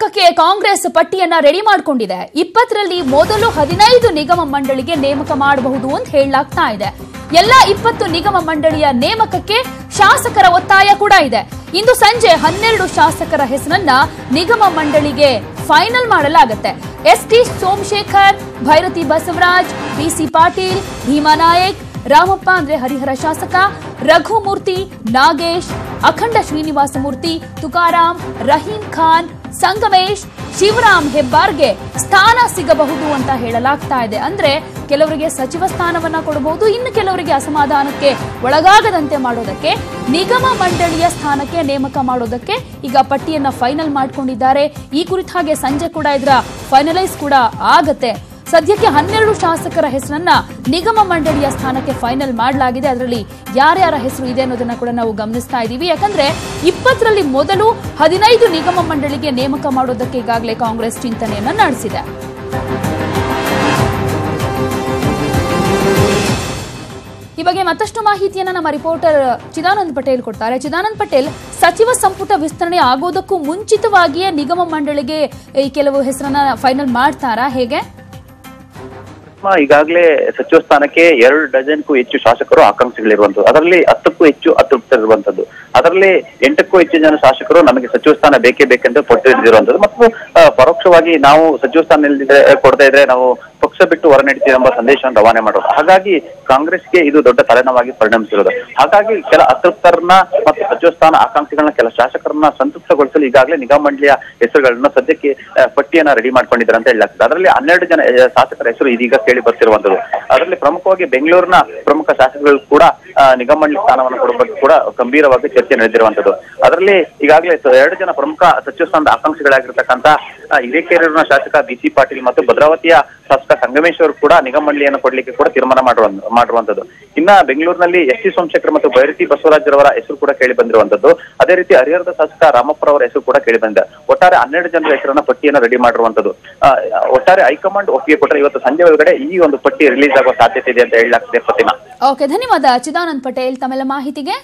ನೇಮಕಕ್ಕೆ ಕಾಂಗ್ರೆಸ್ ಪಟ್ಟಿಯನ್ನ ರೆಡಿ ಮಾಡಿಕೊಂಡಿದೆ. 20ರಲ್ಲಿ ಮೊದಲು 15 ನಿಗಮ ಮಂಡಳಿಗೆ ನೇಮಕ ಮಾಡಬಹುದು ಅಂತ ಹೇಳಲಾಗ್ತಾ ಇದೆ. ಎಲ್ಲ 20 ನಿಗಮ ಮಂಡಳಿಯ ನೇಮಕಕ್ಕೆ ಶಾಸಕರ ಒತ್ತಾಯ ಕೂಡ ಇದೆ. ಇಂದು ಸಂಜೆ 12 ಶಾಸಕರ ಹೆಸರನ್ನ ನಿಗಮ ಮಂಡಳಿಗೆ ಫೈನಲ್ ಮಾಡಲಾಗುತ್ತೆ. ಎಸ್ಟಿ ಸೋಮಶೇಖರ್, ಭೈರತಿ ಬಸವರಾಜ್, ಬಿಸಿ ಪಾಟೀಲ್, ಭೀಮಾ ನಾಯಕ್, ರಾಮಪ್ಪ ಅಂದ್ರೆ ಹರಿಹರ ಶಾಸಕ, ರಘುಮೂರ್ತಿ, ನಾಗೇಶ್, ಅಖಂಡ ಶ್ರೀನಿವಾಸ ಮೂರ್ತಿ, ತುಕಾರಾಂ, ರಹೀಂ ಖಾನ್, ಸಂಗಮೇಶ್, ಶಿವರಾಮ್ ಹೆಬ್ಬಾರ್ಗೆ ಸ್ಥಾನ ಸಿಗಬಹುದು ಅಂತ ಹೇಳಲಾಗ್ತಾ ಇದೆ. ಅಂದ್ರೆ ಕೆಲವರಿಗೆ ಸಚಿವ ಸ್ಥಾನವನ್ನ ಕೊಡಬಹುದು, ಇನ್ನು ಕೆಲವರಿಗೆ ಅಸಮಾಧಾನಕ್ಕೆ ಒಳಗಾಗದಂತೆ ಮಾಡೋದಕ್ಕೆ, ನಿಗಮ ಮಂಡಳಿಯ ಸ್ಥಾನಕ್ಕೆ ನೇಮಕ ಮಾಡೋದಕ್ಕೆ ಈಗ ಪಟ್ಟಿಯನ್ನ ಫೈನಲ್ ಮಾಡ್ಕೊಂಡಿದ್ದಾರೆ. ಈ ಕುರಿತ ಹಾಗೆ ಸಂಜೆ ಕೂಡ ಇದರ ಫೈನಲೈಸ್ ಕೂಡ ಆಗತ್ತೆ. ಸದ್ಯಕ್ಕೆ 12 ಶಾಸಕರ ಹೆಸರನ್ನ ನಿಗಮ ಮಂಡಳಿಯ ಸ್ಥಾನಕ್ಕೆ ಫೈನಲ್ ಮಾಡಲಾಗಿದೆ. ಅದರಲ್ಲಿ ಯಾರ್ಯಾರ ಹೆಸರು ಇದೆ ಅನ್ನೋದನ್ನ ಕೂಡ ನಾವು ಗಮನಿಸ್ತಾ ಇದ್ದೀವಿ. ಯಾಕಂದ್ರೆ 20ರಲ್ಲಿ ಮೊದಲು 15 ನಿಗಮ ಮಂಡಳಿಗೆ ನೇಮಕ ಮಾಡೋದಕ್ಕೆ ಈಗಾಗಲೇ ಕಾಂಗ್ರೆಸ್ ಚಿಂತನೆಯನ್ನ ನಡೆಸಿದೆ. ಈ ಬಗ್ಗೆ ಮತ್ತಷ್ಟು ಮಾಹಿತಿಯನ್ನ ನಮ್ಮ ರಿಪೋರ್ಟರ್ ಚಿದಾನಂದ್ ಪಟೇಲ್ ಕೊಡ್ತಾರೆ. ಚಿದಾನಂದ್ ಪಟೇಲ್, ಸಚಿವ ಸಂಪುಟ ವಿಸ್ತರಣೆ ಆಗೋದಕ್ಕೂ ಮುಂಚಿತವಾಗಿಯೇ ನಿಗಮ ಮಂಡಳಿಗೆ ಈ ಕೆಲವು ಹೆಸರನ್ನ ಫೈನಲ್ ಮಾಡ್ತಾರಾ, ಹೇಗೆ? ಈಗಾಗಲೇ ಸಚಿವ ಸ್ಥಾನಕ್ಕೆ 2 ಡಜನ್ಗೂ ಹೆಚ್ಚು ಶಾಸಕರು ಆಕಾಂಕ್ಷಿಗಳಿರುವಂತದ್ದು, ಅದರಲ್ಲಿ 10ಕ್ಕೂ ಹೆಚ್ಚು ಅತೃಪ್ತರಿರುವಂತದ್ದು, ಅದರಲ್ಲಿ 8ಕ್ಕೂ ಹೆಚ್ಚು ಜನ ಶಾಸಕರು ನಮಗೆ ಸಚಿವ ಸ್ಥಾನ ಬೇಕೇ ಬೇಕೆಂದು ಪಟ್ಟು ಹಿಡಿದಿರುವಂತದ್ದು ಮತ್ತು ಪರೋಕ್ಷವಾಗಿ ನಾವು ಸಚಿವ ಸ್ಥಾನ ಕೊಡದೇ ಇದ್ರೆ ನಾವು ಪಕ್ಷ ಬಿಟ್ಟು ಹೊರ ನಡೀತೀವಿ ಎಂಬ ಸಂದೇಶವನ್ನು ರವಾನೆ ಮಾಡೋದು. ಹಾಗಾಗಿ ಕಾಂಗ್ರೆಸ್ಗೆ ಇದು ದೊಡ್ಡ ತಲೆನೋವಾಗಿ ಪರಿಣಮಿಸಿರೋದು. ಹಾಗಾಗಿ ಕೆಲ ಅತೃಪ್ತರನ್ನ ಮತ್ತು ಸಚಿವ ಸ್ಥಾನ ಆಕಾಂಕ್ಷಿಗಳನ್ನ, ಕೆಲ ಶಾಸಕರನ್ನ ಸಂತೃಪ್ತಗೊಳಿಸಲು ಈಗಾಗಲೇ ನಿಗಮ ಮಂಡಳಿಯ ಹೆಸರುಗಳನ್ನ ಸದ್ಯಕ್ಕೆ ಪಟ್ಟಿಯನ್ನ ರೆಡಿ ಮಾಡ್ಕೊಂಡಿದ್ದಾರೆ ಅಂತ ಹೇಳಲಾಗ್ತದೆ. ಅದರಲ್ಲಿ 12 ಜನ ಶಾಸಕರ ಹೆಸರು ಇದೀಗ ಕೇಳಿ ಬರ್ತಿರುವಂತದ್ದು. ಅದರಲ್ಲಿ ಪ್ರಮುಖವಾಗಿ ಬೆಂಗಳೂರಿನ ಪ್ರಮುಖ ಶಾಸಕರು ಕೂಡ ನಿಗಮ ಮಂಡಳಿ ಸ್ಥಾನವನ್ನು ಕೊಡುವ ಬಗ್ಗೆ ಕೂಡ ಗಂಭೀರವಾಗಿ ಚರ್ಚೆ ನಡೆದಿರುವಂತದ್ದು. ಅದರಲ್ಲಿ ಈಗಾಗಲೇ 2 ಜನ ಪ್ರಮುಖ ಸಚಿವ ಸ್ಥಾನದ ಆಕಾಂಕ್ಷಿಗಳಾಗಿರ್ತಕ್ಕಂಥ ಹಿರೇಕೆರೂರಿನ ಶಾಸಕ ಬಿಸಿ ಪಾಟೀಲ್ ಮತ್ತು ಭದ್ರಾವತಿಯ ಶಾಸಕ ಸಂಗಮೇಶ್ ಅವರು ಕೂಡ ನಿಗಮ ಮಂಡಳಿಯನ್ನು ಕೊಡ್ಲಿಕ್ಕೆ ಕೂಡ ತೀರ್ಮಾನ ಮಾಡಿರುವಂತದ್ದು. ಇನ್ನ ಬೆಂಗಳೂರಿನಲ್ಲಿ ಎಸ್ಟಿ ಸೋಮಶೇಖರ್ ಮತ್ತು ಭೈರತಿ ಬಸವರಾಜ್ ಅವರ ಹೆಸರು ಕೂಡ ಕೇಳಿ ಬಂದಿರುವಂತದ್ದು. ಅದೇ ರೀತಿ ಹರಿಹರದ ಶಾಸಕ ರಾಮಪ್ಪ ಅವರ ಹೆಸರು ಕೂಡ ಕೇಳಿ ಬಂದಿದೆ. ಒಟ್ಟಾರೆ 12 ಜನರ ಹೆಸರನ್ನ ಪಟ್ಟಿಯನ್ನು ರೆಡಿ ಮಾಡಿರುವಂತದ್ದು. ಒಟ್ಟಾರೆ ಹೈಕಮಾಂಡ್ ಒಪ್ಪಿಗೆ ಕೊಟ್ಟರೆ ಇವತ್ತು ಸಂಜೆ ಒಳಗಡೆ ಈ ಒಂದು ಪಟ್ಟಿ ರಿಲೀಸ್ ಆಗುವ ಸಾಧ್ಯತೆ ಇದೆ ಅಂತ ಹೇಳಲಾಗ್ತಿದೆ. ಪ್ರತಿಮಾ, ಓಕೆ, ಧನ್ಯವಾದ ಚಿದಾನಂದ್ ಪಟೇಲ್ ತಮ್ಮೆಲ್ಲ ಮಾಹಿತಿಗೆ.